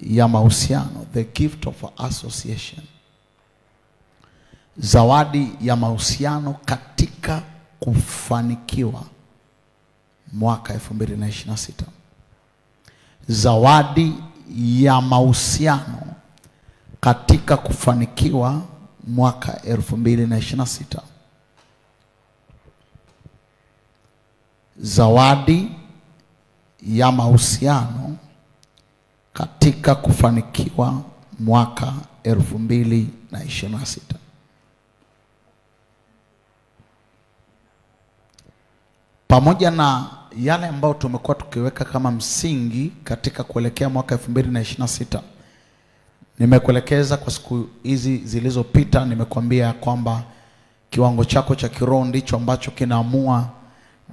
ya mahusiano, the gift of association. Zawadi ya mahusiano katika kufanikiwa mwaka 2026. Zawadi ya mahusiano katika kufanikiwa mwaka 2026. Zawadi ya mahusiano katika kufanikiwa mwaka 2026. Pamoja na yale ambayo tumekuwa tukiweka kama msingi katika kuelekea mwaka 2026, nimekuelekeza kwa siku hizi zilizopita, nimekuambia kwamba kiwango chako cha kiroho ndicho ambacho kinaamua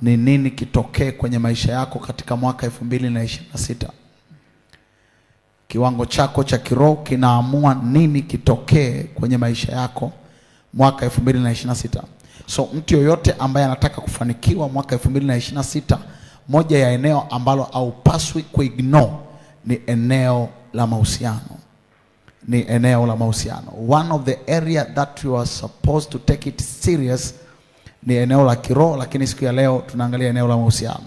ni nini kitokee kwenye maisha yako katika mwaka 2026. Kiwango chako cha kiroho kinaamua nini kitokee kwenye maisha yako mwaka 2026. So mtu yoyote ambaye anataka kufanikiwa mwaka 2026, moja ya eneo ambalo haupaswi kuignore ni eneo la mahusiano. Ni eneo la mahusiano. One of the area that you are supposed to take it serious ni eneo la kiroho, lakini siku ya leo tunaangalia eneo la mahusiano.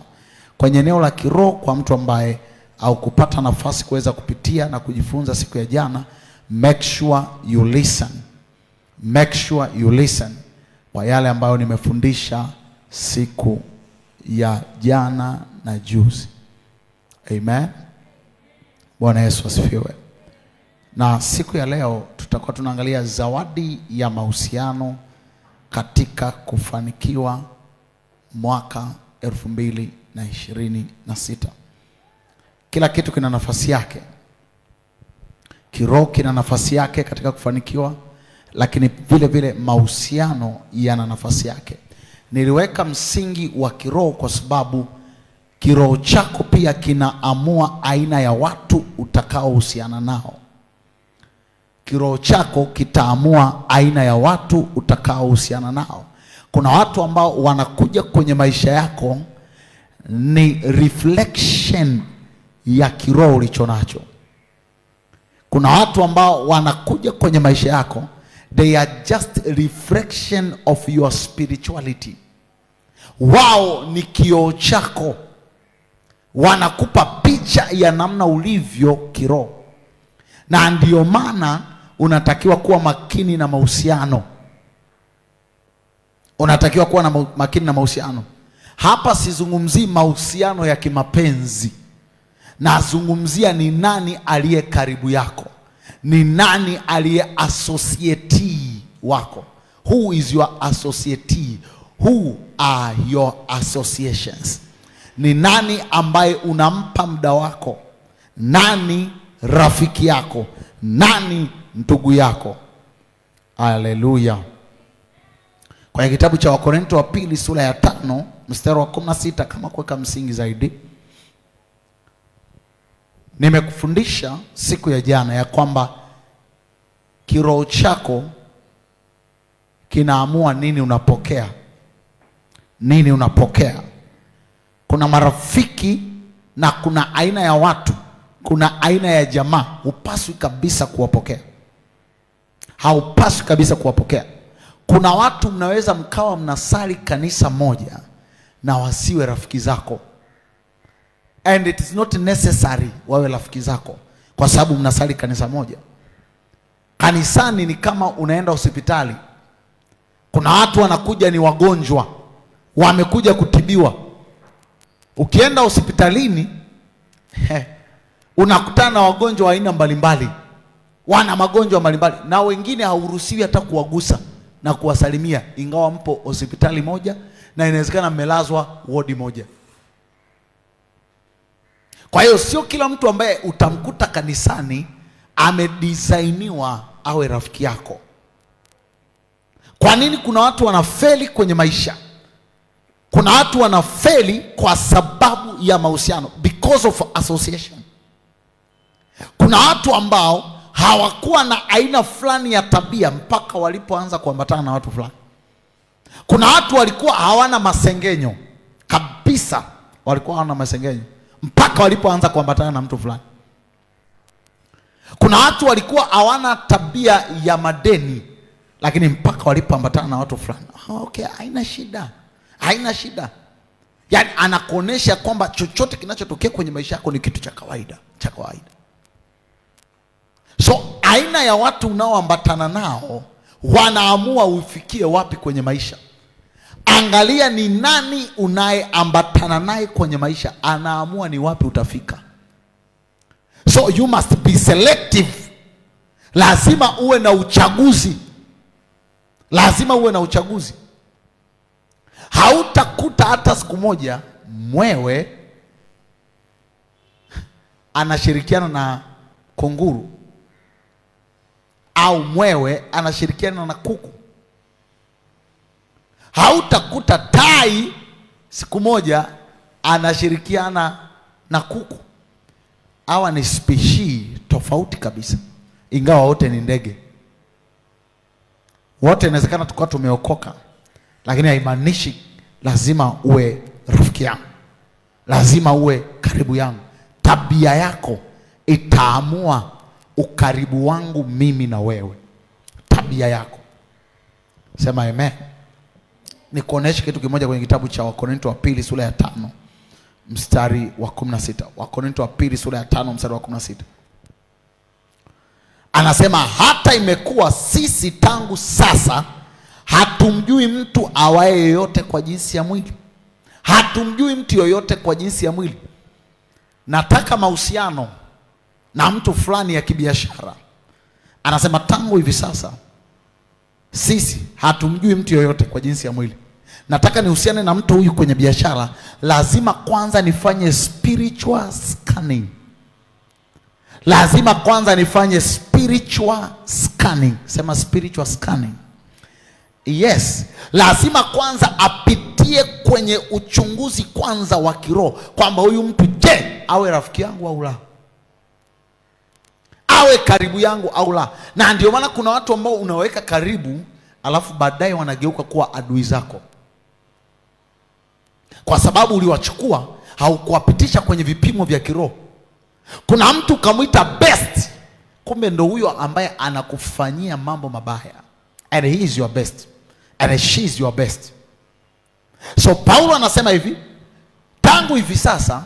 Kwenye eneo la kiroho, kwa mtu ambaye au kupata nafasi kuweza kupitia na kujifunza siku ya jana, make sure you listen. Make sure you listen kwa yale ambayo nimefundisha siku ya jana na juzi. Amen. Bwana Yesu asifiwe. Na siku ya leo tutakuwa tunaangalia zawadi ya mahusiano katika kufanikiwa mwaka 2026. Kila kitu kina nafasi yake. Kiroho kina nafasi yake katika kufanikiwa, lakini vile vile mahusiano yana nafasi yake. Niliweka msingi wa kiroho kwa sababu kiroho chako pia kinaamua aina ya watu utakaohusiana nao. Kiroho chako kitaamua aina ya watu utakaohusiana nao. Kuna watu ambao wanakuja kwenye maisha yako ni reflection ya kiroho ulicho nacho. Kuna watu ambao wanakuja kwenye maisha yako, they are just reflection of your spirituality. Wao ni kioo chako, wanakupa picha ya namna ulivyo kiroho. Na ndio maana unatakiwa kuwa makini na mahusiano. Unatakiwa kuwa na makini na mahusiano. Hapa sizungumzii mahusiano ya kimapenzi. Nazungumzia ni nani aliye karibu yako. Ni nani aliye associate wako. Who is your associate? Who are your associations? Ni nani ambaye unampa muda wako? Nani rafiki yako? Nani ndugu yako? Haleluya. Kwenye kitabu cha Wakorintho wa pili sura ya 5 mstari wa 16, kama kuweka msingi zaidi, nimekufundisha siku ya jana ya kwamba kiroho chako kinaamua nini unapokea. Nini unapokea. Kuna marafiki na kuna aina ya watu, kuna aina ya jamaa hupaswi kabisa kuwapokea. Haupaswi kabisa kuwapokea. Kuna watu mnaweza mkawa mnasali kanisa moja na wasiwe rafiki zako. And it is not necessary wawe rafiki zako kwa sababu mnasali kanisa moja. Kanisani ni kama unaenda hospitali. Kuna watu wanakuja ni wagonjwa, wamekuja kutibiwa. Ukienda hospitalini unakutana na wagonjwa wa aina mbalimbali. Wana magonjwa mbalimbali na wengine hauruhusiwi hata kuwagusa na kuwasalimia, ingawa mpo hospitali moja na inawezekana mmelazwa wodi moja. Kwa hiyo sio kila mtu ambaye utamkuta kanisani amedesigniwa awe rafiki yako. Kwa nini kuna watu wanafeli kwenye maisha? Kuna watu wanafeli kwa sababu ya mahusiano, because of association. Kuna watu ambao hawakuwa na aina fulani ya tabia mpaka walipoanza kuambatana na watu fulani. Kuna watu walikuwa hawana masengenyo kabisa, walikuwa hawana masengenyo mpaka walipoanza kuambatana na mtu fulani. Kuna watu walikuwa hawana tabia ya madeni, lakini mpaka walipoambatana na watu fulani, okay, haina shida, haina shida. Yaani anakuonesha kwamba chochote kinachotokea kwenye maisha yako ni kitu cha kawaida, cha kawaida. So aina ya watu unaoambatana nao wanaamua ufikie wapi kwenye maisha. Angalia ni nani unayeambatana naye kwenye maisha, anaamua ni wapi utafika. So you must be selective. Lazima uwe na uchaguzi. Lazima uwe na uchaguzi. Hautakuta hata siku moja mwewe anashirikiana na kunguru au mwewe anashirikiana na kuku. Hautakuta tai siku moja anashirikiana na kuku. Hawa ni species tofauti kabisa, ingawa wote ni ndege. Wote inawezekana tukao tumeokoka, lakini haimaanishi lazima uwe rafiki yangu, lazima uwe karibu yangu. Tabia yako itaamua ukaribu wangu mimi na wewe. Tabia yako. Sema amen. Nikuoneshe kitu kimoja kwenye kitabu cha Wakorintho wa pili sura ya 5 mstari wa 16. Wakorintho wa pili sura ya 5 mstari wa 16. Anasema hata imekuwa sisi tangu sasa hatumjui mtu awaye yoyote kwa jinsi ya mwili. Hatumjui mtu yoyote kwa jinsi ya mwili. Nataka mahusiano na mtu fulani ya kibiashara. Anasema tangu hivi sasa sisi hatumjui mtu yoyote kwa jinsi ya mwili. Nataka nihusiane na mtu huyu kwenye biashara, lazima kwanza nifanye spiritual scanning. Lazima kwanza nifanye spiritual scanning. Sema spiritual scanning. Yes, lazima kwanza apitie kwenye uchunguzi kwanza wa kiroho kwamba huyu mtu je, awe rafiki yangu au la, awe karibu yangu au la. Na ndio maana kuna watu ambao unaweka karibu alafu baadaye wanageuka kuwa adui zako, kwa sababu uliwachukua haukuwapitisha kwenye vipimo vya kiroho. Kuna mtu kamuita best, kumbe ndo huyo ambaye anakufanyia mambo mabaya. And he is your best and she is your best. So Paulo anasema hivi, tangu hivi sasa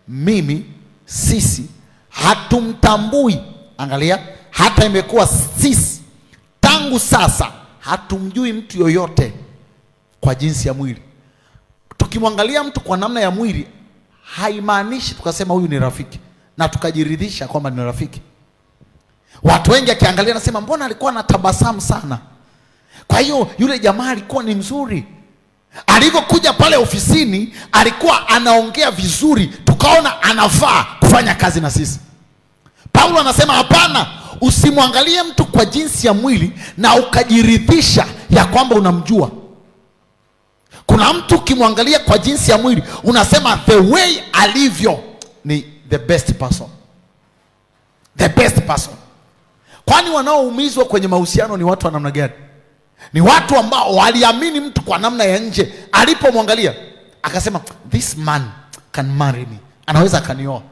mimi sisi hatumtambui. Angalia, hata imekuwa sisi tangu sasa hatumjui mtu yoyote kwa jinsi ya mwili. Tukimwangalia mtu kwa namna ya mwili haimaanishi tukasema huyu ni rafiki na tukajiridhisha kwamba ni rafiki. Watu wengi akiangalia nasema mbona alikuwa anatabasamu sana, kwa hiyo yule jamaa alikuwa ni mzuri, alivyokuja pale ofisini alikuwa anaongea vizuri, tukaona anafaa kufanya kazi na sisi. Paulo anasema hapana, usimwangalie mtu kwa jinsi ya mwili na ukajiridhisha ya kwamba unamjua. Kuna mtu ukimwangalia kwa jinsi ya mwili unasema the way alivyo ni the best person, the best person. Kwani wanaoumizwa kwenye mahusiano ni watu wa namna gani? Ni watu ambao waliamini mtu kwa namna ya nje, alipomwangalia akasema this man can marry me, anaweza akanioa.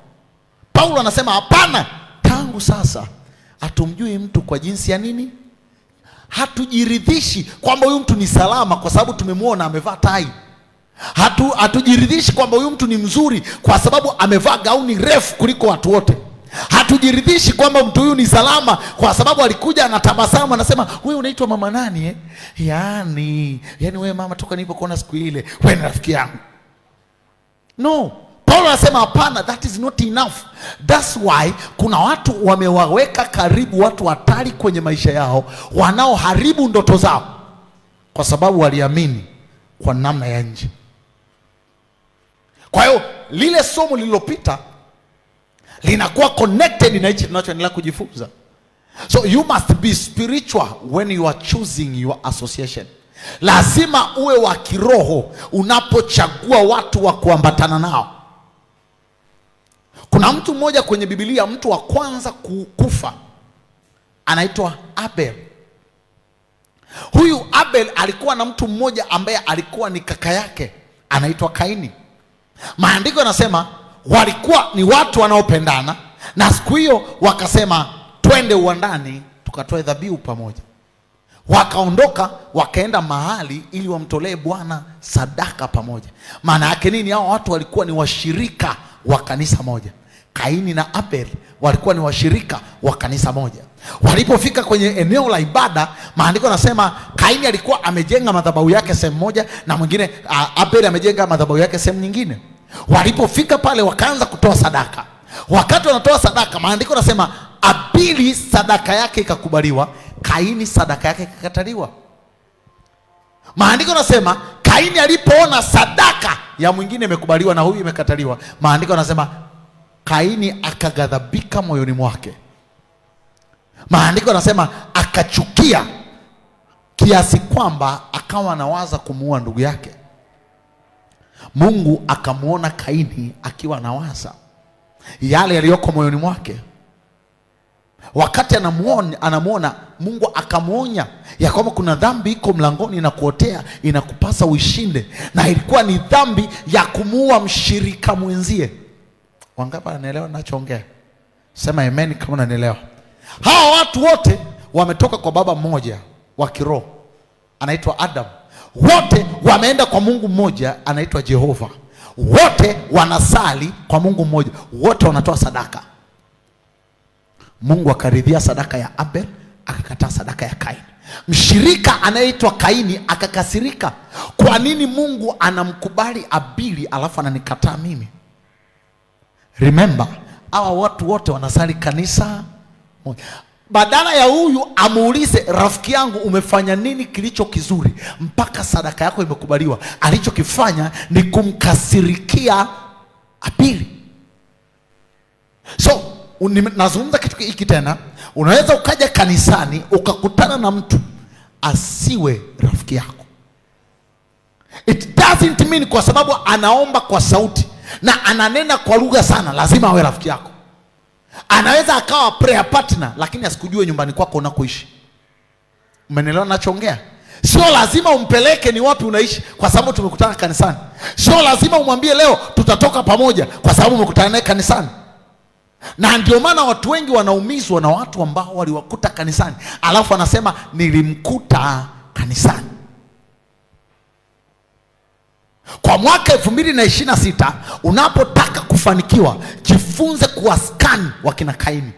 Paulo anasema hapana, tangu sasa hatumjui mtu kwa jinsi ya nini. Hatujiridhishi kwamba huyu mtu ni salama kwa sababu tumemwona amevaa tai. Hatujiridhishi kwamba huyu mtu ni mzuri kwa sababu amevaa gauni refu kuliko watu wote. Hatujiridhishi kwamba mtu huyu ni salama kwa sababu alikuja anatabasamu anasema wewe unaitwa mama nani eh? Yaani wewe mama toka nilipokuona siku ile wewe ni rafiki yangu. No. Paulo anasema hapana, that is not enough. That's why kuna watu wamewaweka karibu watu hatari kwenye maisha yao, wanaoharibu ndoto zao kwa sababu waliamini kwa namna ya nje. Kwa hiyo lile somo lililopita linakuwa connected na hichi tunachoendelea kujifunza. So you must be spiritual when you are choosing your association. Lazima uwe wa kiroho unapochagua watu wa kuambatana nao. Kuna mtu mmoja kwenye Biblia, mtu wa kwanza kufa anaitwa Abel. Huyu Abel alikuwa na mtu mmoja ambaye alikuwa ni kaka yake, anaitwa Kaini. Maandiko yanasema walikuwa ni watu wanaopendana, na siku hiyo wakasema twende uwandani tukatoe dhabihu pamoja. Wakaondoka wakaenda mahali ili wamtolee Bwana sadaka pamoja. Maana yake nini? Hao watu walikuwa ni washirika wa kanisa moja. Kaini na Abel walikuwa ni washirika wa kanisa moja. Walipofika kwenye eneo la ibada, maandiko yanasema Kaini alikuwa amejenga madhabahu yake sehemu moja, na mwingine Abel amejenga madhabahu yake sehemu nyingine. Walipofika pale wakaanza kutoa sadaka. Wakati wanatoa sadaka, maandiko yanasema Abeli sadaka yake ikakubaliwa, Kaini sadaka yake ikakataliwa. Maandiko yanasema Kaini alipoona sadaka ya mwingine imekubaliwa na huyu imekataliwa, maandiko yanasema Kaini akaghadhabika moyoni mwake. Maandiko yanasema akachukia kiasi kwamba akawa anawaza kumuua ndugu yake. Mungu akamuona Kaini akiwa anawaza yale yaliyoko moyoni mwake. Wakati anamuona, Mungu akamuonya ya kwamba kuna dhambi iko mlangoni na kuotea, inakupasa uishinde, na ilikuwa ni dhambi ya kumuua mshirika mwenzie. Wangapi wanaelewa ninachoongea? Sema amen kama unanielewa. Hawa watu wote wametoka kwa baba mmoja wa kiroho anaitwa Adam. Wote wameenda kwa Mungu mmoja anaitwa Jehova. Wote wanasali kwa Mungu mmoja, wote wanatoa sadaka. Mungu akaridhia sadaka ya Abel, akakataa sadaka ya Kaini. Mshirika anayeitwa Kaini akakasirika. Kwa nini Mungu anamkubali Abeli alafu ananikataa mimi? Remember, hawa watu wote wanasali kanisa moja. Badala ya huyu amuulize, rafiki yangu umefanya nini kilicho kizuri mpaka sadaka yako imekubaliwa, alichokifanya ni kumkasirikia Abeli. So nazungumza kitu hiki tena. Unaweza ukaja kanisani ukakutana na mtu asiwe rafiki yako. It doesn't mean kwa sababu anaomba kwa sauti na ananena kwa lugha sana lazima awe rafiki yako. Anaweza akawa prayer partner lakini asikujue nyumbani kwako unakoishi. Umenielewa ninachoongea? Sio lazima umpeleke ni wapi unaishi kwa sababu tumekutana kanisani. Sio lazima umwambie leo tutatoka pamoja kwa sababu umekutana naye kanisani. Na ndio maana watu wengi wanaumizwa na watu ambao waliwakuta kanisani alafu anasema nilimkuta kanisani. Kwa mwaka 2026 unapotaka kufanikiwa, jifunze kuwascan wakina Kaini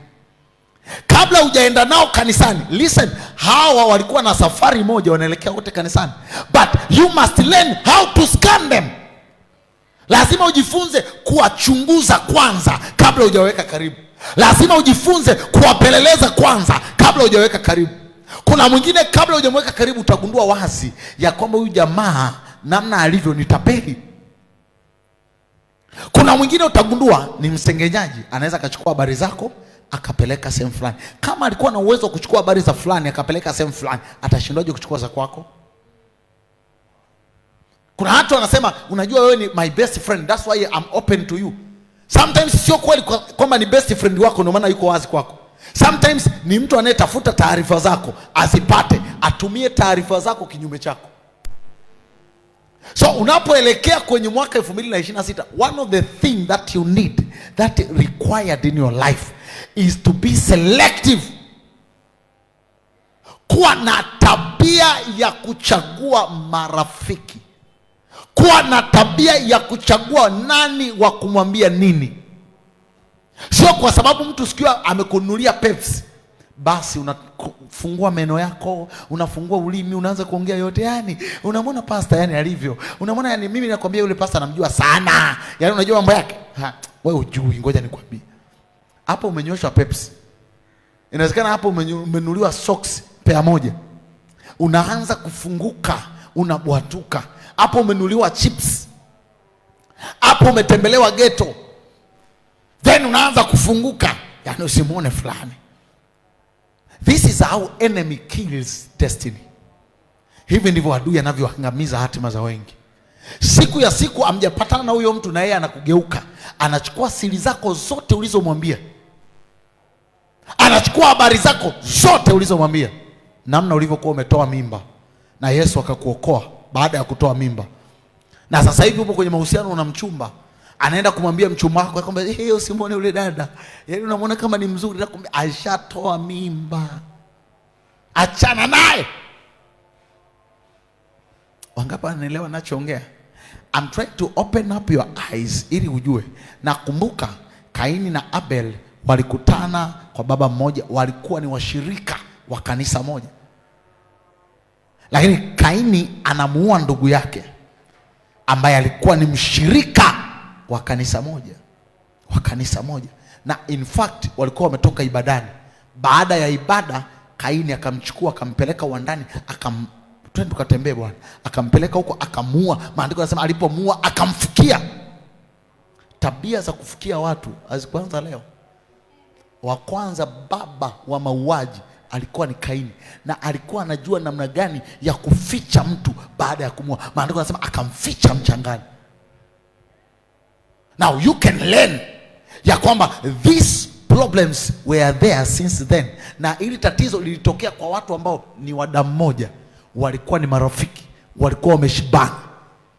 kabla hujaenda nao kanisani. Listen, hawa walikuwa na safari moja wanaelekea wote kanisani, but you must learn how to scan them. Lazima ujifunze kuwachunguza kwanza kabla hujaweka karibu. Lazima ujifunze kuwapeleleza kwanza kabla hujaweka karibu. Kuna mwingine kabla hujamweka karibu utagundua wazi ya kwamba huyu jamaa namna alivyo ni tapeli. Kuna mwingine utagundua ni msengenyaji, anaweza akachukua habari zako akapeleka sehemu fulani. Kama alikuwa na uwezo wa kuchukua habari za fulani akapeleka sehemu fulani, atashindaje kuchukua za kwako? Kuna watu wanasema unajua wewe ni my best friend, that's why I'm open to you. Sometimes sio kweli kwamba ni best friend wako ndio maana yuko wazi kwako. Sometimes ni mtu anayetafuta taarifa zako azipate, atumie taarifa zako kinyume chako. So unapoelekea kwenye mwaka 2026, one of the things that you need, that required in your life is to be selective. Kuwa na tabia ya kuchagua marafiki. Kuwa na tabia ya kuchagua nani wa kumwambia nini. Sio kwa sababu mtu sikia amekununulia Pepsi basi unafungua meno yako, unafungua ulimi, unaanza kuongea yote. Yani unamwona pasta yani alivyo, unamwona yani, mimi nakwambia yule pasta namjua sana, yani unajua mambo yake. Wewe hujui, ngoja nikwambie. Hapo umenyoshwa Pepsi, inawezekana hapo umenunuliwa socks pair moja, unaanza kufunguka, unabwatuka. Hapo umenunuliwa chips, hapo umetembelewa ghetto, then unaanza kufunguka, yani usimuone fulani. This is how enemy kills destiny. Hivi ndivyo adui anavyoangamiza hatima za wengi. Siku ya siku amjapatana na huyo mtu na yeye anakugeuka, anachukua siri zako zote ulizomwambia, anachukua habari zako zote ulizomwambia, namna ulivyokuwa umetoa mimba na Yesu akakuokoa baada ya kutoa mimba. Na sasa hivi upo kwenye mahusiano na mchumba, Anaenda kumwambia mchumba wako kwamba usimwone yule dada, yaani unamwona kama ni mzuri, nakwambia ashatoa mimba, achana naye. Wangapi wanaelewa ninachoongea? I'm trying to open up your eyes ili ujue. Na kumbuka Kaini na Abel walikutana kwa baba mmoja, walikuwa ni washirika wa kanisa moja. Lakini Kaini anamuua ndugu yake ambaye alikuwa ni mshirika wa kanisa moja. Na in fact walikuwa wametoka ibadani. Baada ya ibada Kaini akamchukua akampeleka uwandani, twende tukatembee bwana. Akampeleka huko akamuua. Maandiko yanasema alipomuua akamfukia. Tabia za kufukia watu hazikuanza leo. Wa kwanza baba wa mauaji alikuwa ni Kaini, na alikuwa anajua namna gani ya kuficha mtu baada ya kumuua. Maandiko yanasema akamficha mchangani. Now you can learn ya kwamba these problems were there since then. Na ili tatizo lilitokea kwa watu ambao ni wa damu moja, walikuwa ni marafiki, walikuwa wameshibana,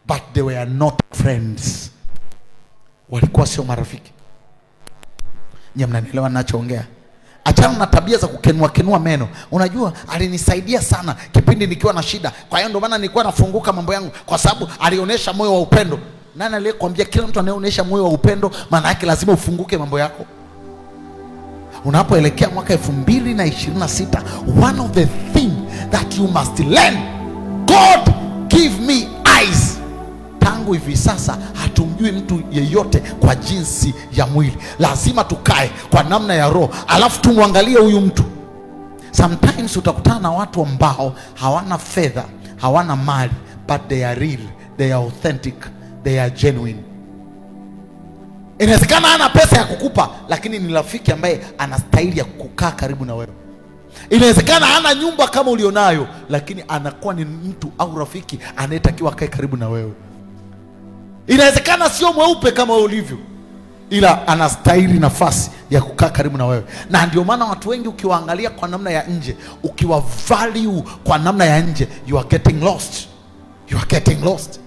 but they were not friends. Walikuwa sio marafiki. Nyie mnanielewa ninachoongea? Achana na tabia za kukenua meno. Unajua alinisaidia sana kipindi nikiwa na shida, kwa hiyo ndio maana nilikuwa nafunguka mambo yangu, kwa sababu alionyesha moyo wa upendo. Nani aliyekwambia kila mtu anayeonyesha moyo wa upendo maana yake lazima ufunguke mambo yako? Unapoelekea mwaka 2026, one of the things that you must learn, God give me eyes. Tangu hivi sasa hatumjui mtu yeyote kwa jinsi ya mwili. Lazima tukae kwa namna ya roho, alafu tumwangalie huyu mtu. Sometimes utakutana na watu ambao hawana fedha, hawana mali, but they are real, they are authentic, they are genuine. Inawezekana hana pesa ya kukupa, lakini ni rafiki ambaye anastahili ya kukaa karibu na wewe. Inawezekana hana nyumba kama ulionayo, lakini anakuwa ni mtu au rafiki anayetakiwa kae karibu na wewe. Inawezekana sio mweupe kama ulivyo, ila anastahili nafasi ya kukaa karibu na wewe. Na ndio maana watu wengi ukiwaangalia kwa namna ya nje, ukiwa value kwa namna ya nje, you are getting lost. You are getting lost.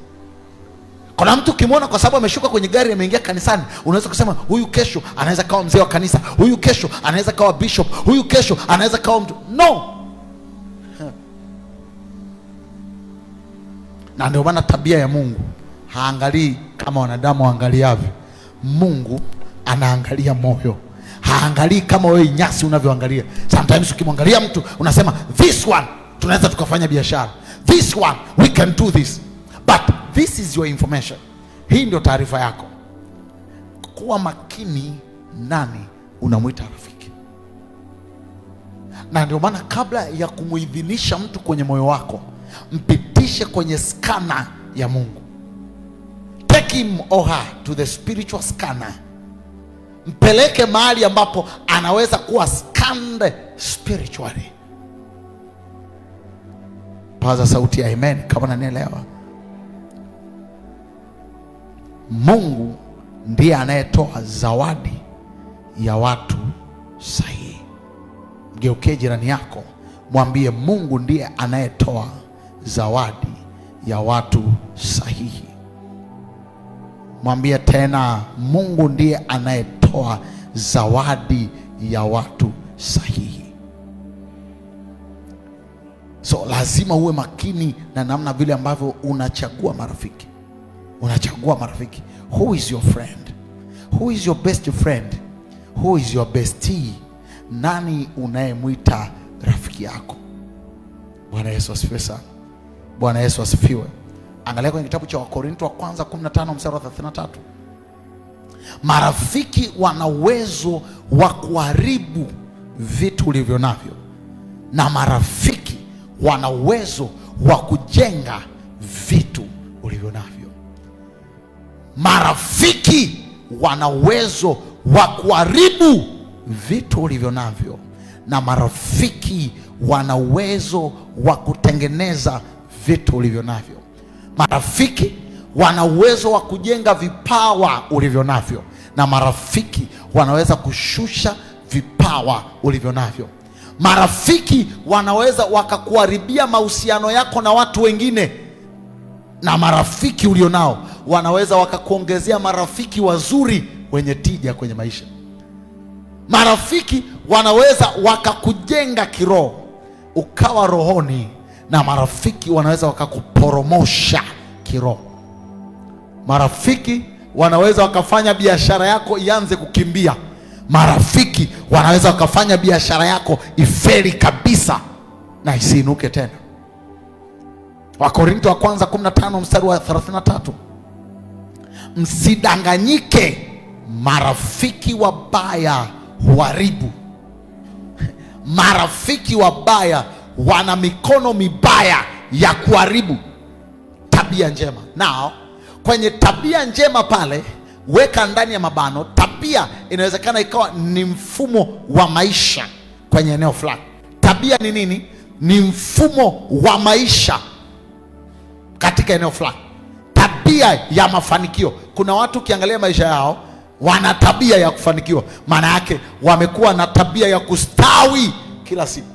Kuna mtu ukimwona kwa sababu ameshuka kwenye gari ameingia kanisani, unaweza kusema huyu kesho anaweza kawa mzee wa kanisa, huyu kesho anaweza kawa bishop, huyu kesho anaweza kawa mtu. No. Na ndio maana tabia ya Mungu haangalii kama wanadamu waangaliavyo. Mungu anaangalia moyo. Haangalii kama wewe nyasi unavyoangalia. Sometimes ukimwangalia mtu unasema this one tunaweza tukafanya biashara, this one we can do this, but this is your information. Hii ndio taarifa yako. Kuwa makini nani unamuita rafiki. Na ndio maana kabla ya kumuidhinisha mtu kwenye moyo wako, mpitishe kwenye skana ya Mungu. Take him or her to the spiritual scanner. Mpeleke mahali ambapo anaweza kuwa scanned spiritually. Paza sauti ya amen kama unanielewa. Mungu ndiye anayetoa zawadi ya watu sahihi. Mgeukie jirani yako, mwambie Mungu ndiye anayetoa zawadi ya watu sahihi. Mwambie tena, Mungu ndiye anayetoa zawadi ya watu sahihi. So lazima uwe makini na namna vile ambavyo unachagua marafiki. Unachagua marafiki. Who is your friend? Who is your best friend? Who is your bestie? Nani unayemwita rafiki yako? Bwana Yesu asifiwe sana. Bwana Yesu asifiwe. Angalia kwenye kitabu cha Wakorintho wa kwanza 15 mstari wa 33. Marafiki wana uwezo wa kuharibu vitu ulivyo navyo, na marafiki wana uwezo wa kujenga vitu ulivyo navyo. Marafiki wana uwezo wa kuharibu vitu ulivyo navyo, na marafiki wana uwezo wa kutengeneza vitu ulivyo navyo. Marafiki wana uwezo wa kujenga vipawa ulivyo navyo, na marafiki wanaweza kushusha vipawa ulivyo navyo. Marafiki wanaweza wakakuharibia mahusiano yako na watu wengine, na marafiki ulionao wanaweza wakakuongezea marafiki wazuri wenye tija kwenye maisha. Marafiki wanaweza wakakujenga kiroho ukawa rohoni, na marafiki wanaweza wakakuporomosha kiroho. Marafiki wanaweza wakafanya biashara yako ianze kukimbia. Marafiki wanaweza wakafanya biashara yako ifeli kabisa na isiinuke tena. Wakorintho wa kwanza 15 mstari wa 33. Msidanganyike, marafiki wabaya huharibu. Marafiki wabaya wana mikono mibaya ya kuharibu tabia njema. Nao kwenye tabia njema pale weka ndani ya mabano, tabia inawezekana ikawa ni mfumo wa maisha kwenye eneo fulani. Tabia ni nini? Ni mfumo wa maisha katika eneo fulani, tabia ya mafanikio. Kuna watu ukiangalia maisha yao wana tabia ya kufanikiwa, maana yake wamekuwa na tabia ya kustawi kila siku,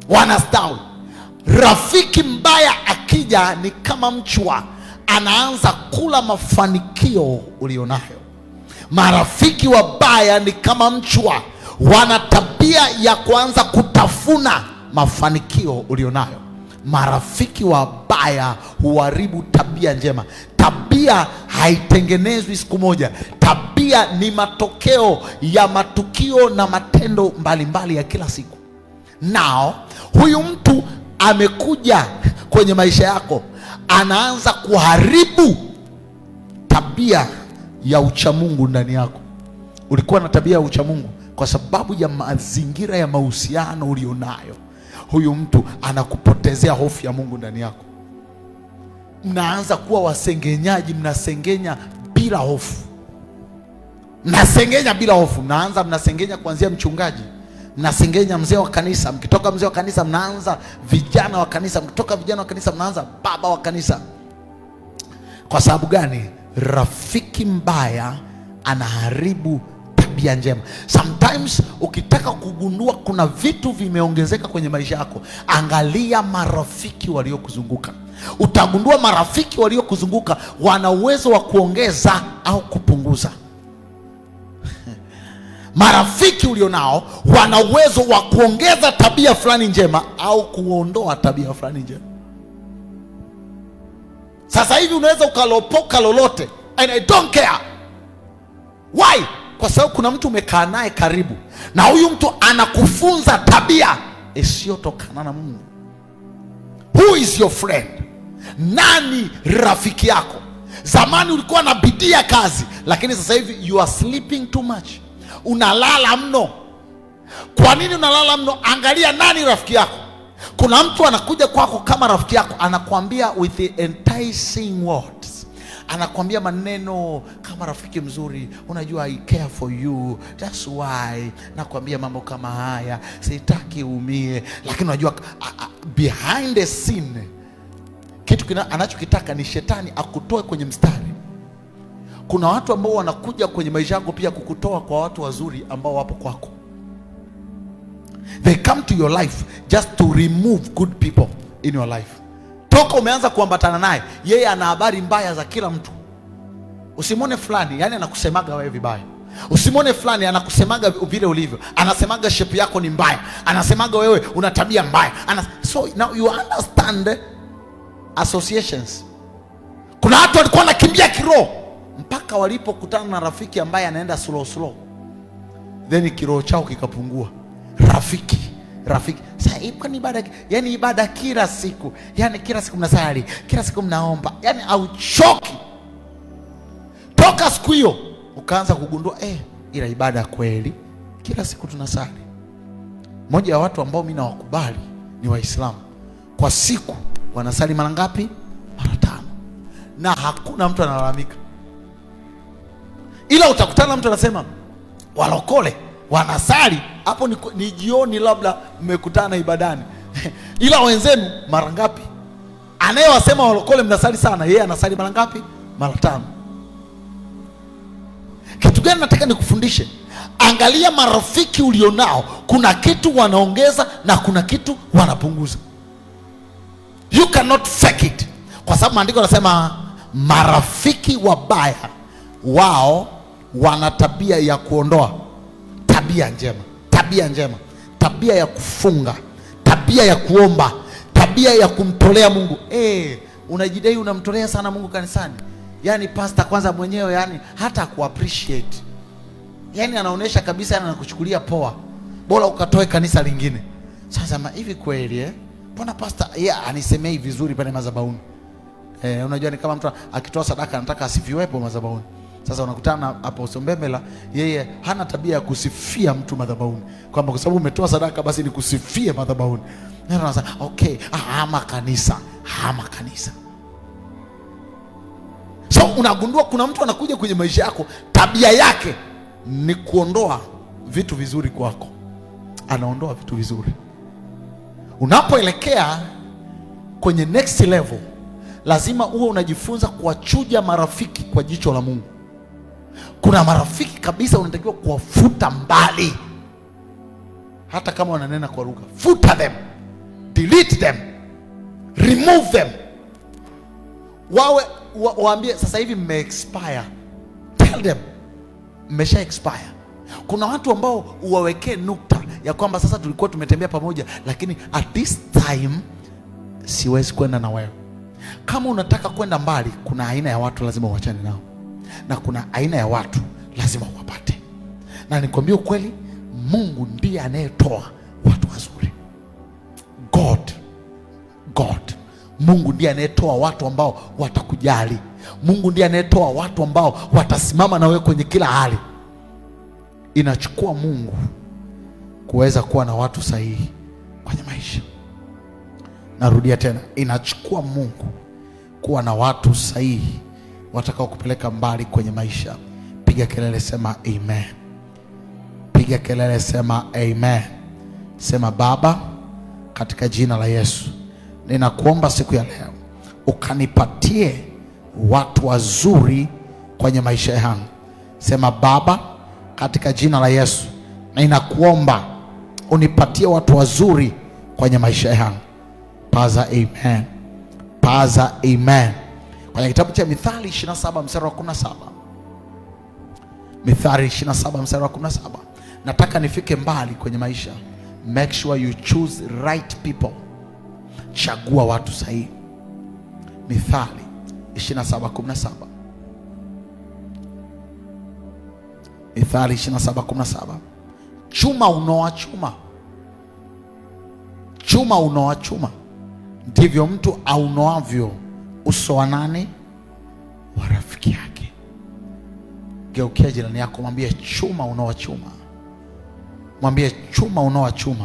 wanastawi. Rafiki mbaya akija ni kama mchwa, anaanza kula mafanikio ulionayo. Marafiki wabaya ni kama mchwa, wana tabia ya kuanza kutafuna mafanikio ulionayo. Marafiki wabaya huharibu tabia njema. Tabia haitengenezwi siku moja. Tabia ni matokeo ya matukio na matendo mbalimbali ya kila siku. Nao huyu mtu amekuja kwenye maisha yako, anaanza kuharibu tabia ya uchamungu ndani yako. Ulikuwa na tabia ya uchamungu kwa sababu ya mazingira ya mahusiano ulionayo. Huyu mtu anakupotezea hofu ya Mungu ndani yako. Mnaanza kuwa wasengenyaji, mnasengenya bila hofu. Mnasengenya bila hofu. Mnasengenya kuanzia mchungaji, mnasengenya mzee wa kanisa, mkitoka mzee wa kanisa mnaanza vijana wa kanisa, mkitoka vijana wa kanisa mnaanza baba wa kanisa. Kwa sababu gani? Rafiki mbaya anaharibu tabia njema. Sometimes ukitaka kugundua kuna vitu vimeongezeka kwenye maisha yako, angalia marafiki waliokuzunguka. Utagundua marafiki waliokuzunguka wana uwezo wa kuongeza au kupunguza. Marafiki ulionao wana uwezo wa kuongeza tabia fulani njema au kuondoa tabia fulani njema. Sasa hivi unaweza ukalopoka lolote and I don't care. Why? Kwa sababu kuna mtu umekaa naye karibu, na huyu mtu anakufunza tabia isiyotokana na Mungu. Who is your friend? Nani rafiki yako? Zamani ulikuwa na bidii ya kazi, lakini sasa hivi you are sleeping too much. Unalala mno. Kwa nini unalala mno? Angalia nani rafiki yako. Kuna mtu anakuja kwako kama rafiki yako, anakuambia with the enticing words, anakuambia maneno kama rafiki mzuri, unajua I care for you, that's why nakuambia mambo kama haya, sitaki uumie. Lakini unajua behind the scene kitu anachokitaka ni shetani akutoe kwenye mstari. Kuna watu ambao wanakuja kwenye maisha yako pia kukutoa kwa watu wazuri ambao wapo kwako. They come to your life just to remove good people in your life. Toka umeanza kuambatana naye, yeye ana habari mbaya za kila mtu. Usimwone fulani, yani anakusemaga wewe vibaya. Usimwone fulani anakusemaga vile ulivyo. Anasemaga shape yako ni mbaya. Anasemaga wewe una tabia mbaya. So now you understand associations. Kuna watu walikuwa wanakimbia kiroho mpaka walipokutana na rafiki ambaye anaenda slow, then kiroho chao kikapungua. Rafiki. Sasa ipo ni ibada, yani ibada kila siku. Yani kila siku mnasali, kila siku mnaomba. Yani hauchoki. Toka siku hiyo ukaanza kugundua ila ibada kweli. Kila siku tunasali. Moja ya watu ambao mimi nawakubali ni Waislamu. Kwa siku wanasali mara ngapi? Mara 5. Na hakuna mtu analalamika. Ila utakutana mtu anasema walokole wanasali, hapo ni jioni, labda mmekutana ibadani. Ila wenzenu mara ngapi? Anayewasema walokole mnasali sana, yeye anasali mara ngapi? Mara 5. Kitu gani nataka nikufundishe? Angalia marafiki ulionao, kuna kitu wanaongeza na kuna kitu wanapunguza. You cannot fake it. Kwa sababu maandiko yanasema marafiki wabaya wao wana tabia ya kuondoa tabia njema, tabia njema, tabia ya kufunga, tabia ya kuomba, tabia ya kumtolea Mungu. Unajidai unamtolea sana Mungu kanisani, yani pastor kwanza mwenyewe yani hata kuappreciate, yani anaonesha kabisa anakuchukulia poa, bora ukatoe kanisa lingine. Sasa hivi kweli mbona pastor anisemei vizuri pale madhabahuni? Unajua ni kama mtu akitoa sadaka anataka asifiwepo madhabahuni. Sasa unakutana na Apostle Mbembela, yeye hana tabia ya kusifia mtu madhabahuni, kwamba kwa sababu umetoa sadaka basi ni kusifie madhabahuni. Na anasema okay, hama kanisa. So unagundua kuna mtu anakuja kwenye maisha yako, tabia yake ni kuondoa vitu vizuri kwako. Anaondoa vitu vizuri. Unapoelekea kwenye next level, lazima uwe unajifunza kuwachuja marafiki kwa jicho la Mungu. Kuna marafiki kabisa unatakiwa kuwafuta mbali, hata kama wananena kwa lugha. Futa them, delete them, remove them. Waambie sasa hivi mme expire. Tell them mmesha expire. Kuna watu ambao uwawekee nukta ya kwamba sasa tulikuwa tumetembea pamoja, lakini at this time siwezi kwenda na wewe. Kama unataka kwenda mbali, kuna aina ya watu lazima uachane nao, na kuna aina ya watu lazima uwapate. Na nikwambie ukweli, Mungu ndiye anayetoa watu wazuri. God, Mungu ndiye anayetoa watu ambao watakujali. Mungu ndiye anayetoa watu ambao watasimama na wewe kwenye kila hali. Inachukua Mungu kuweza kuwa na watu sahihi kwenye maisha. Narudia tena, inachukua Mungu kuwa na watu sahihi watakao kupeleka mbali kwenye maisha. Piga kelele, sema amen. Piga kelele, sema amen. Sema Baba, katika jina la Yesu, ninakuomba siku ya leo ukanipatie watu wazuri kwenye maisha yangu. Sema Baba, katika jina la Yesu, ninakuomba unipatie watu wazuri kwenye maisha yangu. Paza amen. Paza amen. Kwenye kitabu cha Mithali 27 mstari wa 17. Mithali 27 mstari wa 17. Nataka nifike mbali kwenye maisha. Make sure you choose right people. Chagua watu sahihi. Mithali 27:17. Mithali 27:17. Chuma unoa chuma, chuma unoa chuma, ndivyo mtu aunoavyo uso wa nani? Wa rafiki yake. Geukia jirani yako, mwambie chuma unoa chuma. Mwambie chuma unoa chuma.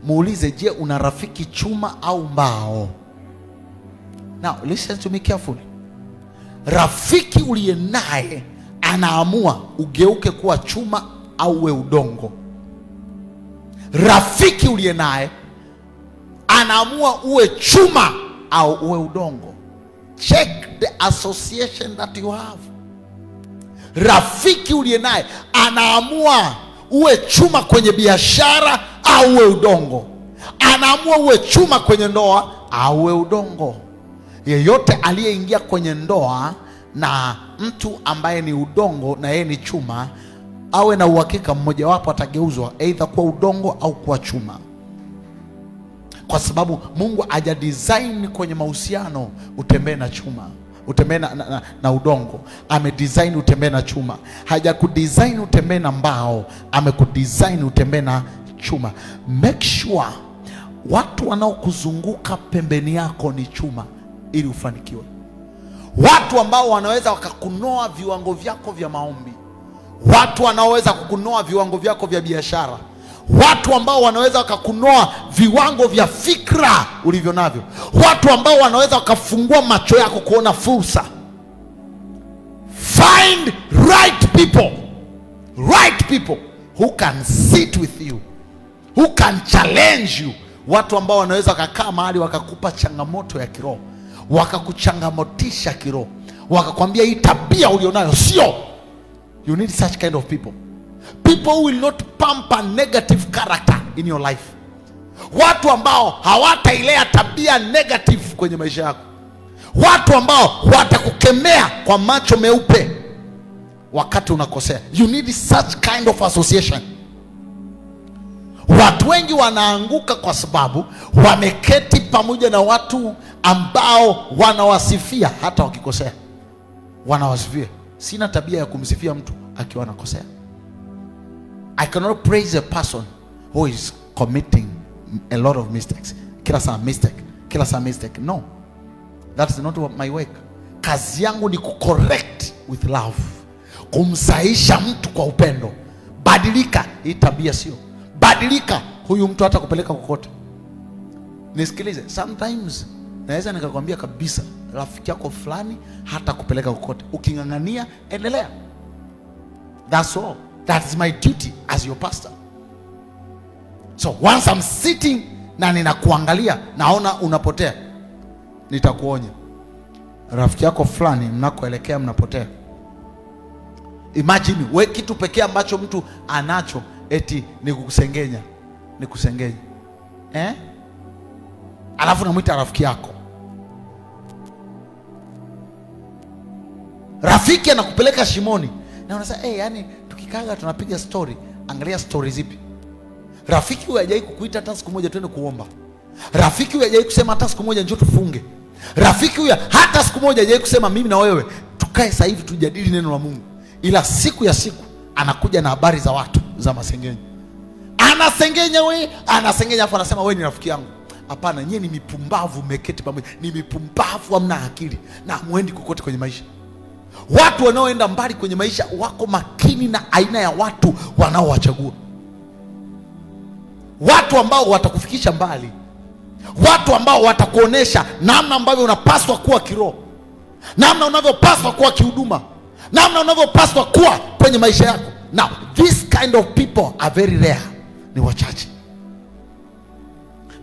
Muulize, je, una rafiki chuma au mbao? Now listen to me carefully. Rafiki uliye naye anaamua ugeuke kuwa chuma au uwe udongo. Rafiki uliye naye anaamua uwe chuma au uwe udongo. Check the association that you have. Rafiki uliye naye anaamua uwe chuma kwenye biashara au uwe udongo. Anaamua uwe chuma kwenye ndoa au uwe udongo. Yeyote aliyeingia kwenye ndoa na mtu ambaye ni udongo na yeye ni chuma, awe na uhakika mmoja wapo atageuzwa either kuwa udongo au kuwa chuma. Kwa sababu Mungu haja design kwenye mahusiano utembee na chuma, utembee na udongo. Amedesign utembee na chuma. Haja kudesign utembee na mbao, amekudesign utembee na chuma. Make sure watu wanaokuzunguka pembeni yako ni chuma ili ufanikiwe. Watu ambao wanaweza wakakunoa viwango vyako vya maombi, watu wanaoweza kukunoa viwango vyako vya biashara, watu ambao wanaweza wakakunoa viwango vya fikra ulivyo navyo, watu ambao wanaweza wakafungua macho yako kuona fursa. Find right people who can sit with you, who can challenge you. Watu ambao wanaweza wakakaa mahali wakakupa changamoto ya kiroho, wakakuchangamotisha kiroho, wakakwambia hii tabia ulionayo sio. You need such kind of people. People who will not pamper negative character in your life. Watu ambao hawatailea tabia negative kwenye maisha yako. watu ambao watakukemea kwa macho meupe wakati unakosea. You need such kind of association. Watu wengi wanaanguka kwa sababu wameketi pamoja na watu ambao wanawasifia hata wakikosea. Wanawasifia. Sina tabia ya kumsifia mtu akiwa anakosea. I cannot praise a person who is committing a lot of mistakes. Kila saa mistake. No. That's not my work. Kazi yangu ni kucorrect with love. Kumsahisha mtu kwa upendo. Badilika, hii tabia sio. Badilika, huyu mtu hata kupeleka kokote. Nisikilize, sometimes naweza nikakwambia kabisa rafiki yako fulani hata kupeleka kokote. Ukingangania, endelea. That's all. That is my duty as your pastor. So once I'm sitting na ninakuangalia, naona unapotea, nitakuonya. Rafiki yako fulani mnakoelekea mnapotea. Imagine we kitu pekee ambacho mtu anacho eti ni kukusengenya. Alafu namuita rafiki yako. Rafiki anakupeleka shimoni na unasema yani tukikaga tunapiga story. Angalia story zipi? Rafiki huyu hajai kukuita hata siku moja twende kuomba. Rafiki huyu hajai kusema hata siku moja njoo tufunge. Rafiki huyu hata siku moja hajai kusema mimi na wewe tukae sasa hivi tujadili neno la Mungu. Ila siku ya siku anakuja na habari za watu za masengenyo. Anasengenya afu anasema wewe ni rafiki yangu. Hapana, nyie ni mipumbavu, mmeketi pamoja. Ni mipumbavu, hamna akili na muendi kokote kwenye maisha. Watu wanaoenda mbali kwenye maisha wako makini na aina ya watu wanaowachagua. Watu ambao watakufikisha mbali. Watu ambao watakuonesha namna ambavyo unapaswa kuwa kiroho, namna unavyopaswa kuwa kihuduma, namna unavyopaswa kuwa kwenye maisha yako. Now, this kind of people are very rare. Ni wachache.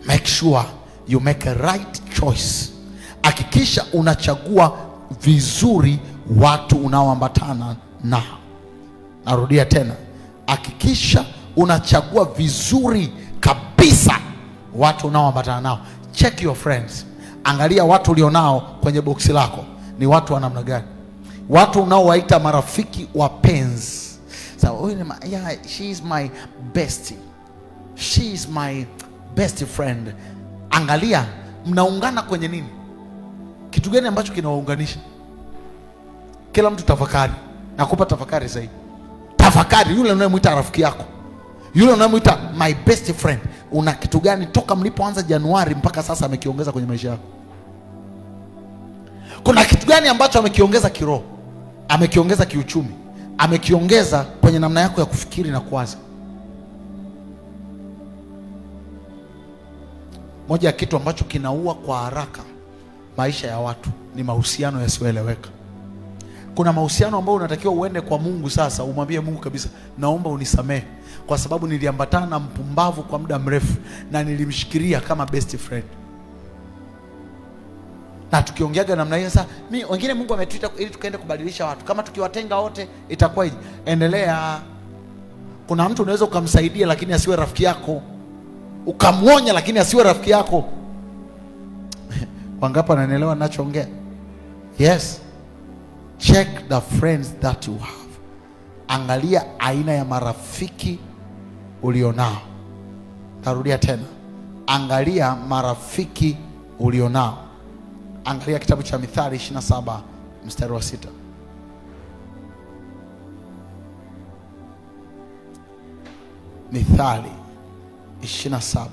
Make sure you make a right choice. Hakikisha unachagua vizuri watu unaoambatana nao. Narudia tena. Hakikisha unachagua vizuri kabisa watu unaoambatana nao. Check your friends. Angalia watu ulionao kwenye boksi lako ni watu wa namna gani. Watu unaowaita marafiki wapenzi. So, yeah, she is my bestie. She is my best friend. Angalia mnaungana kwenye nini? Kitu gani ambacho kinawaunganisha? Kila mtu tafakari. Nakupa tafakari zaidi. Tafakari yule unayemwita rafiki yako. Yule unayemwita my best friend. Una kitu gani toka mlipoanza Januari mpaka sasa amekiongeza kwenye maisha yako? Kuna kitu gani ambacho amekiongeza kiroho? Amekiongeza kiuchumi? Amekiongeza kwenye namna yako ya kufikiri na kuwaza? Moja ya kitu ambacho kinaua kwa haraka maisha ya watu ni mahusiano yasiyoeleweka. Kuna mahusiano ambayo unatakiwa uende kwa Mungu sasa, umwambie Mungu kabisa, naomba unisamehe kwa sababu niliambatana na mpumbavu kwa muda mrefu na nilimshikilia kama best friend. Na tukiongeaga namna hiyo sasa, wengine Mungu ametuita ili tukaende kubadilisha watu. Kama tukiwatenga wote itakuwa hivi. Endelea. Kuna mtu unaweza ukamsaidia lakini asiwe rafiki yako. Ukamwonya lakini asiwe rafiki yako. Wangapi wanaelewa ninachoongea? Yes. Check the friends that you have. Angalia aina ya marafiki ulionao. Tarudia tena. Angalia marafiki ulionao. Angalia kitabu cha Mithali 27 mstari wa 6. Mithali 27.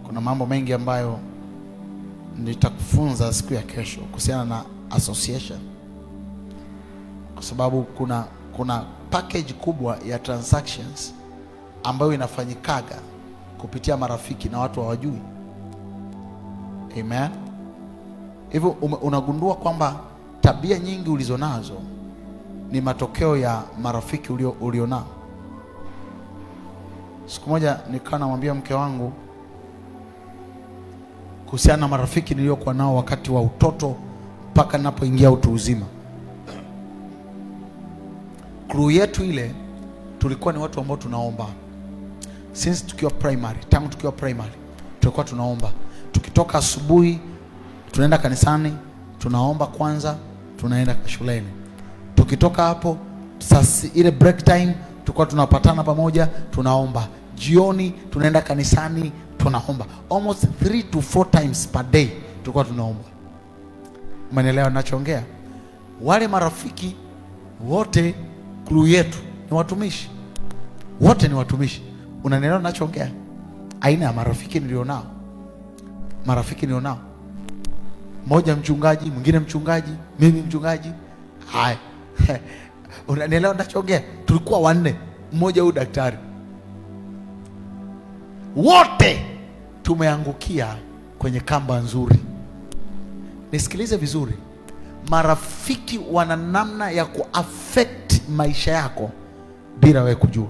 Kuna mambo mengi ambayo nitakufunza siku ya kesho kuhusiana na association, kwa sababu kuna package kubwa ya transactions ambayo inafanyikaga kupitia marafiki na watu hawajui. Amen. Hivyo unagundua kwamba tabia nyingi ulizonazo ni matokeo ya marafiki ulionao. Siku moja nikaa namwambia mke wangu kuhusiana na marafiki niliokuwa nao wakati wa utoto mpaka ninapoingia utu uzima. Crew yetu ile tulikuwa ni watu ambao tunaomba. Since tukiwa primary, tangu tukiwa primary tulikuwa tunaomba. tukitoka asubuhi tunaenda kanisani, tunaomba kwanza, tunaenda shuleni. Tukitoka hapo sasa ile break time tulikuwa tunapatana pamoja, tunaomba. Jioni tunaenda kanisani, tunaomba. Almost 3 to 4 times per day tulikuwa tunaomba. Umeelewa ninachoongea? Wale marafiki wote clue yetu ni watumishi. Wote ni watumishi. Unanielewa ninachoongea? Aina ya marafiki nilionao. Marafiki nilionao. Mmoja mchungaji, mwingine mchungaji, mimi mchungaji. Hai. Unanielewa ninachoongea? Tulikuwa 4, mmoja huyu daktari. Wote tumeangukia kwenye kamba nzuri. Nisikilize vizuri. Marafiki wana namna ya kuaffect maisha yako bila wewe kujua.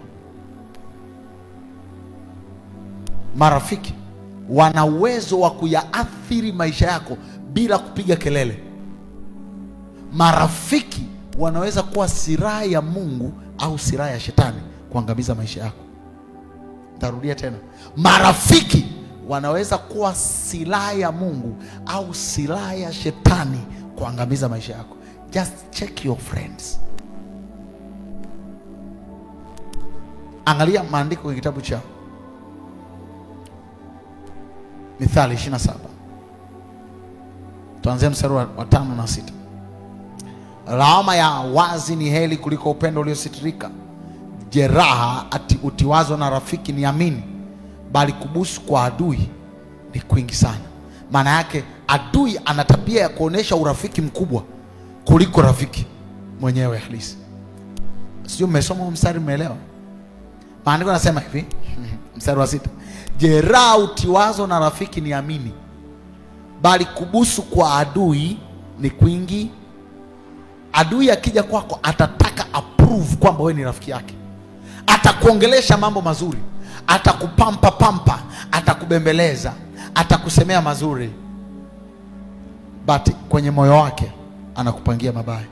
Marafiki wana uwezo wa kuyaathiri maisha yako bila kupiga kelele. Marafiki wanaweza kuwa silaha ya Mungu au silaha ya shetani kuangamiza maisha yako. Tarudia tena. Marafiki wanaweza kuwa silaha ya Mungu au silaha ya shetani kuangamiza maisha yako. Just check your friends. Angalia maandiko kwenye kitabu cha Mithali 27. Tuanze mstari wa 5 na 6. Lawama ya wazi ni heri kuliko upendo uliositirika. Jeraha utiwazo na rafiki ni amini, bali kubusu kwa adui ni kwingi sana. Maana yake adui ana tabia ya kuonesha urafiki mkubwa kuliko rafiki mwenyewe halisi. Sio mmesoma mstari mmeelewa? Maandiko yanasema hivi, mstari wa 6. Jeraha utiwazo na rafiki ni amini, bali kubusu kwa adui ni kwingi. Adui akija kwako atataka approve kwamba wewe ni rafiki yake. Atakuongelesha mambo mazuri, atakupampa, atakubembeleza, atakusemea mazuri, but kwenye moyo wake anakupangia mabaya.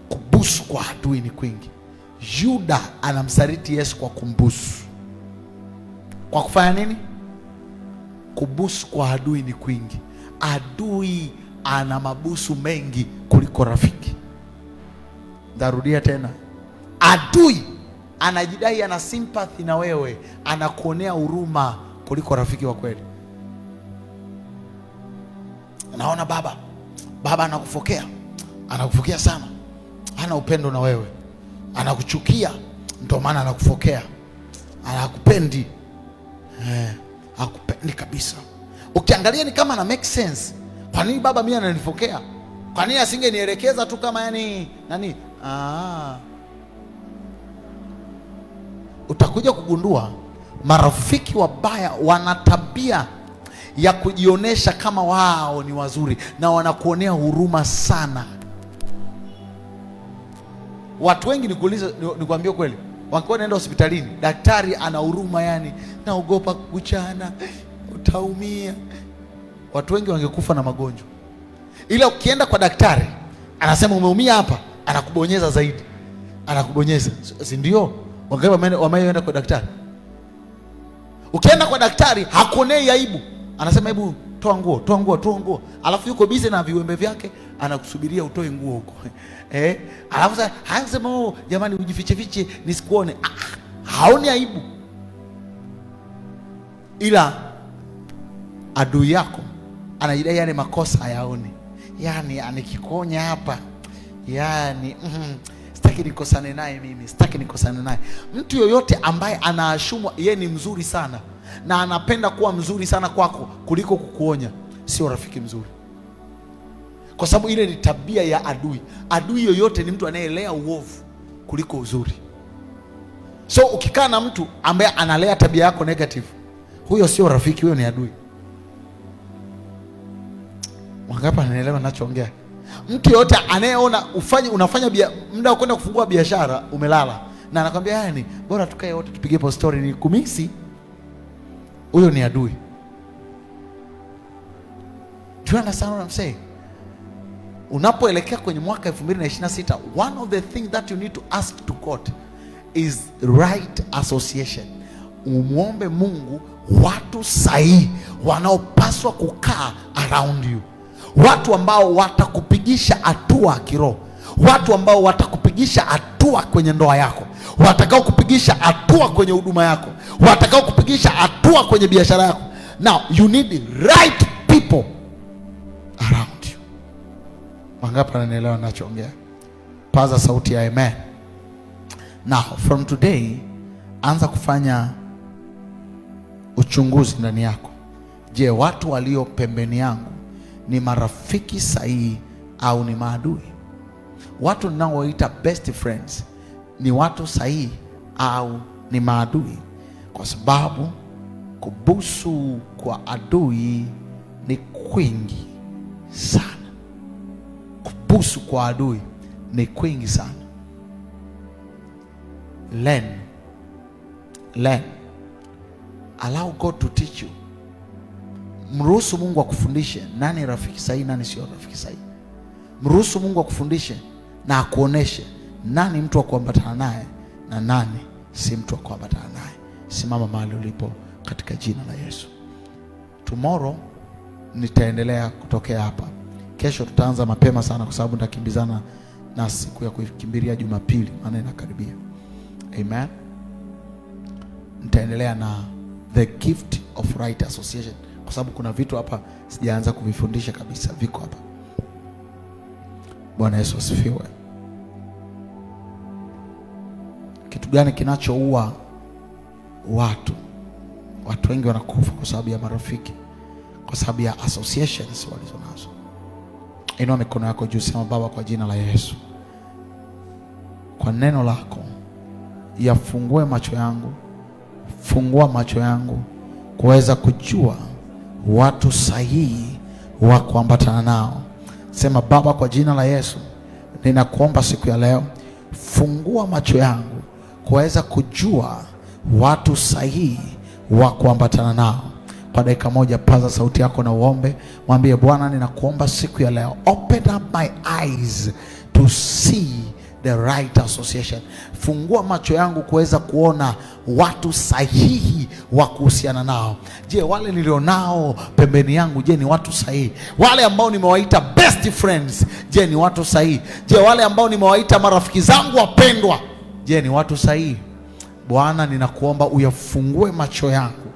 Kubusu kwa adui ni kwingi. Yuda anamsaliti Yesu kwa kumbusu. Kwa kufanya nini? Kubusu kwa adui ni kwingi. Adui ana mabusu mengi kuliko rafiki. Ndarudia tena. Adui anajidai ana sympathy na wewe, anakuonea huruma kuliko rafiki wa kweli. Naona baba anakufokea sana, hana upendo na wewe, anakuchukia, ndio maana anakufokea, anakupendi, hakupendi kabisa. Ukiangalia ni kama na make sense. Kwa nini baba mimi ananifokea? Kwa nini asingenielekeza tu kama yani nani? Utakuja kugundua marafiki wabaya wana tabia ya kujionesha kama wao ni wazuri na wanakuonea huruma sana. Watu wengi nikwambie kweli, wakiwa naenda hospitalini, daktari ana huruma, yani naogopa kukuchana, utaumia. Watu wengi wangekufa na magonjwa. Ila ukienda kwa daktari, anasema umeumia hapa, anakubonyeza zaidi. Anakubonyeza, si ndio? Wangapi wameenda kwa daktari? Ukienda kwa daktari hakuonei aibu. Anasema hebu toa nguo. Alafu yuko busy na viwembe vyake, anakusubiria utoe nguo huko. Alafu sasa anasema jamani ujifiche nisikuone. Haoni aibu. Ila adui yako anajidai yale makosa hayaoni. Yani anikikonya hapa, yani sitaki nikosane naye mimi, sitaki nikosane naye. Mtu yoyote ambaye anaashumwa yeye ni mzuri sana na anapenda kuwa mzuri sana kwako kuliko kukuonya, sio rafiki mzuri. Kwa sababu ile ni tabia ya adui. Adui yoyote ni mtu anayelea uovu kuliko uzuri. So ukikaa na mtu ambaye analea tabia yako negative, huyo sio rafiki, huyo ni adui. Wangapi anaelewa ninachoongea? Mtu yote anayeona unafanya muda wa kwenda kufungua biashara umelala na anakuambia yani bora tukae wote tupige post story ni kumisi, huyo ni adui. Do you understand what I'm saying? Unapoelekea kwenye mwaka 2026, one of the things that you need to ask to God is right association. Umuombe Mungu watu sahihi wanaopata unapaswa kukaa around you, watu ambao watakupigisha hatua kiroho, watu ambao watakupigisha hatua kwenye ndoa yako, watakao kupigisha hatua kwenye huduma yako, watakao kupigisha hatua kwenye biashara yako. Now you need right people around you. Wangapi wananielewa ninachoongea? Paza sauti ya amen. Now from today, anza kufanya uchunguzi ndani yako. Je, watu walio pembeni yangu ni marafiki sahihi au ni maadui? Watu ninaoita best friends ni watu sahihi au ni maadui? Kwa sababu kubusu kwa adui ni kwingi sana. Kubusu kwa adui ni kwingi sana. Learn. Allow God to teach you. Mruhusu Mungu akufundishe nani rafiki sahihi, nani sio rafiki sahihi. Mruhusu Mungu akufundishe na akuoneshe nani mtu wa kuambatana naye na nani si mtu wa kuambatana naye. Simama mahali ulipo katika jina la Yesu. Tomorrow nitaendelea kutokea hapa. Kesho tutaanza mapema sana kwa sababu nitakimbizana na siku ya kukimbilia Jumapili, maana inakaribia. Amen. Nitaendelea na the gift of right association kwa sababu kuna vitu hapa sijaanza kuvifundisha kabisa, viko hapa. Bwana Yesu asifiwe. Kitu gani kinachoua watu? Watu wengi wanakufa kwa sababu ya marafiki, kwa sababu ya associations walizonazo. Inua mikono yako juu, sema Baba, kwa jina la Yesu, kwa neno lako yafungue macho yangu, fungua macho yangu kuweza kujua watu sahihi wa kuambatana nao. Sema Baba, kwa jina la Yesu, ninakuomba siku ya leo, fungua macho yangu kuweza kujua watu sahihi wa kuambatana nao. Kwa dakika moja paza sauti yako na uombe, mwambie Bwana, ninakuomba siku ya leo, open up my eyes to see the right association. Fungua macho yangu kuweza kuona watu sahihi wa kuhusiana nao. Je, wale nilionao pembeni yangu, je, ni watu sahihi? Wale ambao nimewaita best friends, je, ni watu sahihi? Je, wale ambao nimewaita marafiki zangu wapendwa, je, ni watu sahihi? Bwana, ninakuomba uyafungue macho yangu.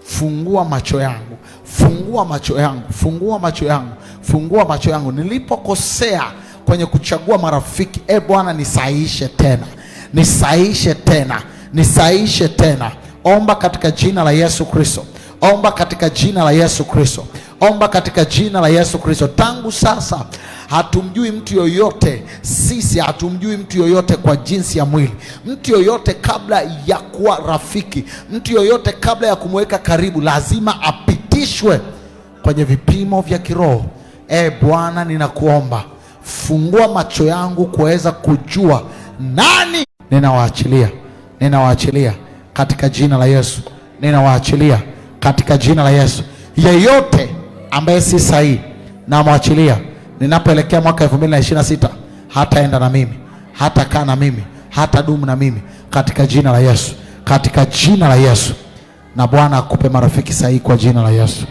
Fungua macho yangu, fungua macho yangu, fungua macho yangu, fungua macho yangu. Nilipokosea kwenye kuchagua marafiki, Bwana, nisahihishe tena, nisahihishe tena, nisahihishe tena. Omba katika jina la Yesu Kristo, omba katika jina la Yesu Kristo, omba katika jina la Yesu Kristo. Tangu sasa hatumjui mtu yoyote, sisi hatumjui mtu yoyote kwa jinsi ya mwili. Mtu yoyote kabla ya kuwa rafiki, mtu yoyote kabla ya kumweka karibu, lazima apitishwe kwenye vipimo vya kiroho. Bwana, ninakuomba fungua macho yangu kuweza kujua nani. Ninawaachilia, ninawaachilia katika jina la Yesu, ninawaachilia katika jina la Yesu. Yeyote ambaye si sahihi namwachilia. Ninapoelekea mwaka 2026, hataenda na mimi, hatakaa na mimi, hatadumu na mimi katika jina la Yesu, katika jina la Yesu. Na Bwana akupe marafiki sahihi kwa jina la Yesu.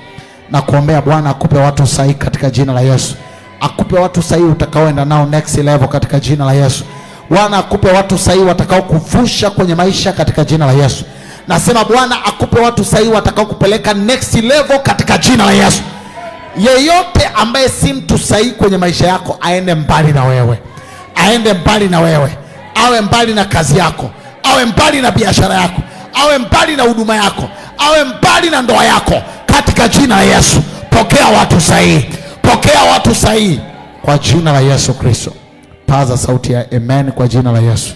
Na kuombea Bwana akupe watu sahihi katika jina la Yesu. Akupe watu sahihi utakaoenda nao next level katika jina la Yesu. Bwana akupe watu sahihi watakao kuvusha kwenye maisha katika jina la Yesu. Nasema Bwana akupe watu sahihi watakao kupeleka next level katika jina la Yesu. Yeyote ambaye si mtu sahihi kwenye maisha yako aende mbali na wewe, aende mbali na wewe, awe mbali na kazi yako, awe mbali na biashara yako, awe mbali na huduma yako, awe mbali na ndoa yako katika jina la Yesu. Pokea watu sahihi, pokea watu sahihi kwa jina la Yesu Kristo. Paza sauti ya amen kwa jina la Yesu.